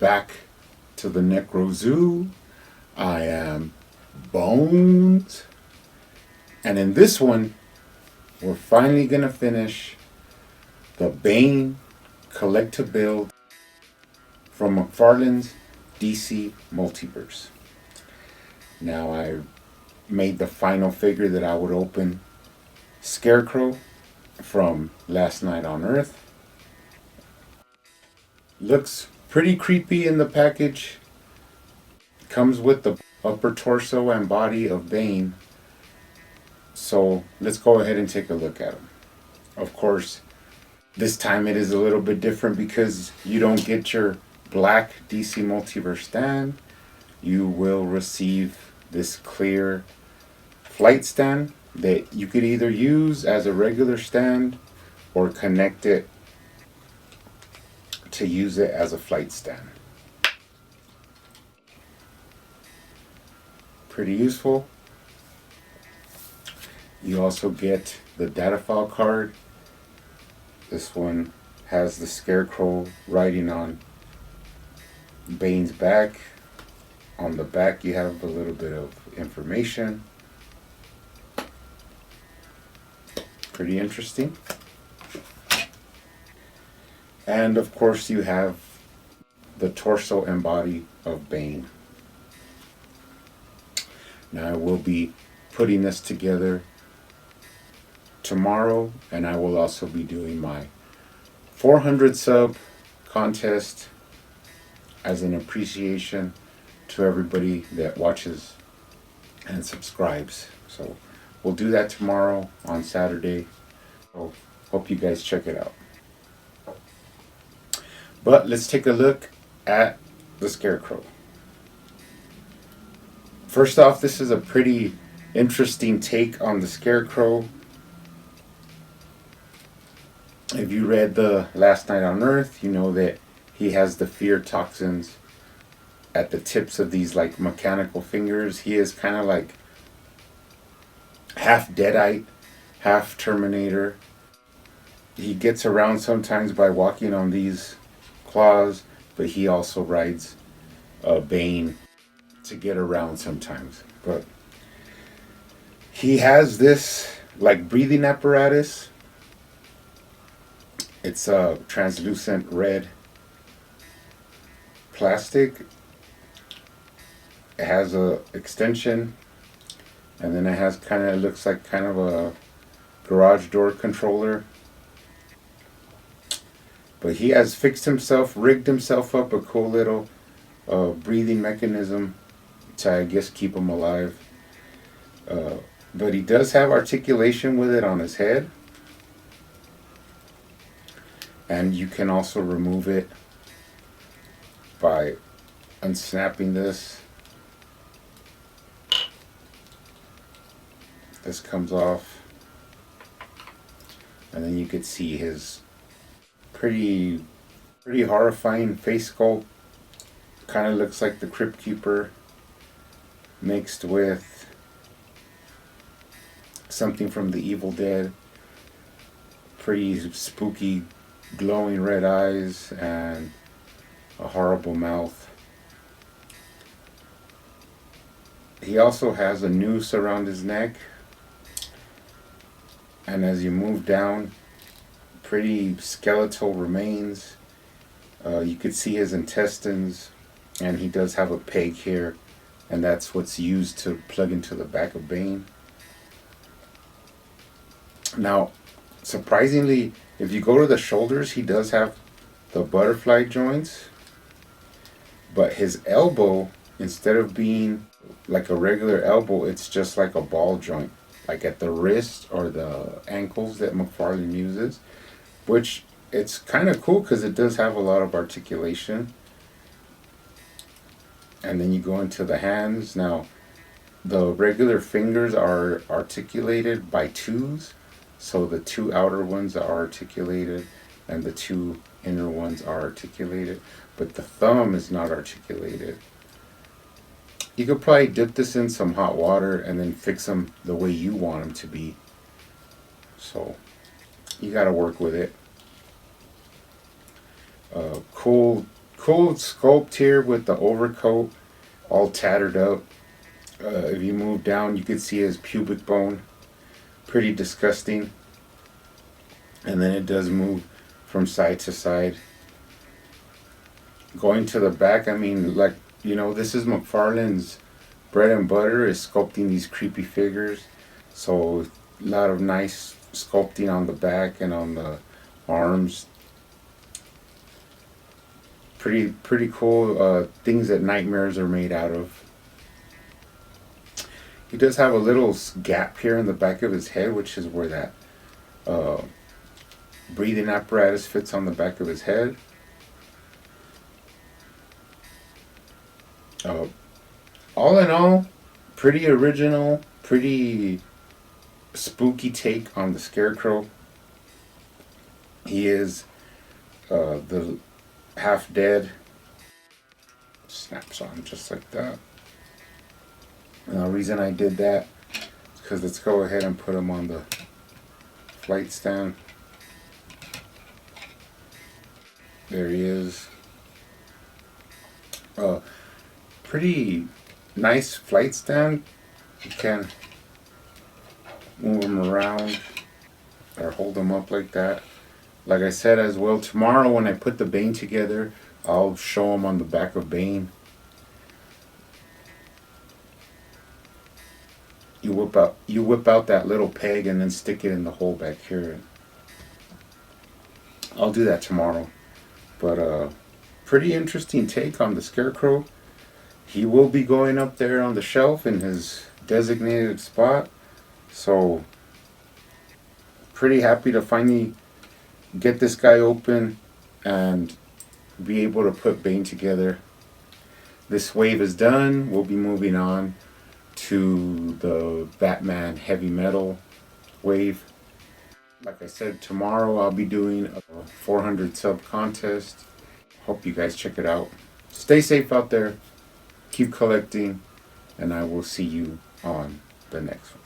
back to the Necro Zoo. I am Bones. And in this one, we're finally going to finish the Bane Collector Build from McFarlane's DC Multiverse. Now I made the final figure that I would open, Scarecrow from Last Night on Earth. Looks pretty creepy in the package. Comes with the upper torso and body of Bane. So let's go ahead and take a look at him. Of course, this time it is a little bit different because you don't get your black DC Multiverse stand. You will receive this clear flight stand that you could either use as a regular stand or connect it to use it as a flight stand. Pretty useful. You also get the data file card. This one has the Scarecrow riding on Bane's back. On the back you have a little bit of information. Pretty interesting. And of course you have the torso and body of Bane. Now I will be putting this together tomorrow, and I will also be doing my 400 sub contest as an appreciation to everybody that watches and subscribes. So we'll do that tomorrow on Saturday. So hope you guys check it out. But let's take a look at the Scarecrow. First off, this is a pretty interesting take on the Scarecrow. If you read the Last Night on Earth, you know that he has the fear toxins at the tips of these like mechanical fingers. He is kind of like half Deadite, half Terminator. He gets around sometimes by walking on these claws, but he also rides Bane to get around sometimes. But he has this like breathing apparatus. It's a translucent red plastic. It has a extension, and then it has looks like kind of a garage door controller. But he has rigged himself up a cool little breathing mechanism to, I guess, keep him alive. But he does have articulation with it on his head. And you can also remove it by unsnapping this. This comes off. And then you could see his pretty horrifying face sculpt. Kind of looks like the Crypt Keeper mixed with something from the Evil Dead. Pretty spooky, glowing red eyes and a horrible mouth. He also has a noose around his neck. And as you move down, pretty skeletal remains. You could see his intestines, and he does have a peg here, and that's what's used to plug into the back of Bane. Now, surprisingly, if you go to the shoulders, he does have the butterfly joints, but his elbow, instead of being like a regular elbow, it's just like a ball joint, like at the wrist or the ankles that McFarlane uses, which it's kind of cool because it does have a lot of articulation. And then you go into the hands. Now, the regular fingers are articulated by twos, so the two outer ones are articulated and the two inner ones are articulated, but the thumb is not articulated. You could probably dip this in some hot water and then fix them the way you want them to be. So you got to work with it. Cool Cool sculpt here with the overcoat all tattered up. If you move down, you can see his pubic bone. Pretty disgusting. And then it does move from side to side. Going to the back, I mean, like, this is McFarlane's bread and butter, is sculpting these creepy figures. So a lot of nice sculpting on the back and on the arms. Pretty cool things that nightmares are made out of. He does have a little gap here in the back of his head, which is where that breathing apparatus fits on the back of his head. All in all, pretty original, pretty spooky take on the Scarecrow. He is the half dead. Snaps on just like that. And the reason I did that is because let's go ahead and put him on the flight stand. There he is. Pretty nice flight stand. You can move him around or hold him up like that. Like I said as well, tomorrow when I put the Bane together, I'll show him on the back of Bane. You whip out that little peg and then stick it in the hole back here. I'll do that tomorrow. But pretty interesting take on the Scarecrow. He will be going up there on the shelf in his designated spot. So pretty happy to finally get this guy open and be able to put Bane together. This wave is done. We'll be moving on to the Batman heavy metal wave. Like I said, tomorrow I'll be doing a 400 sub contest. Hope you guys check it out. Stay safe out there. Keep collecting. And I will see you on the next one.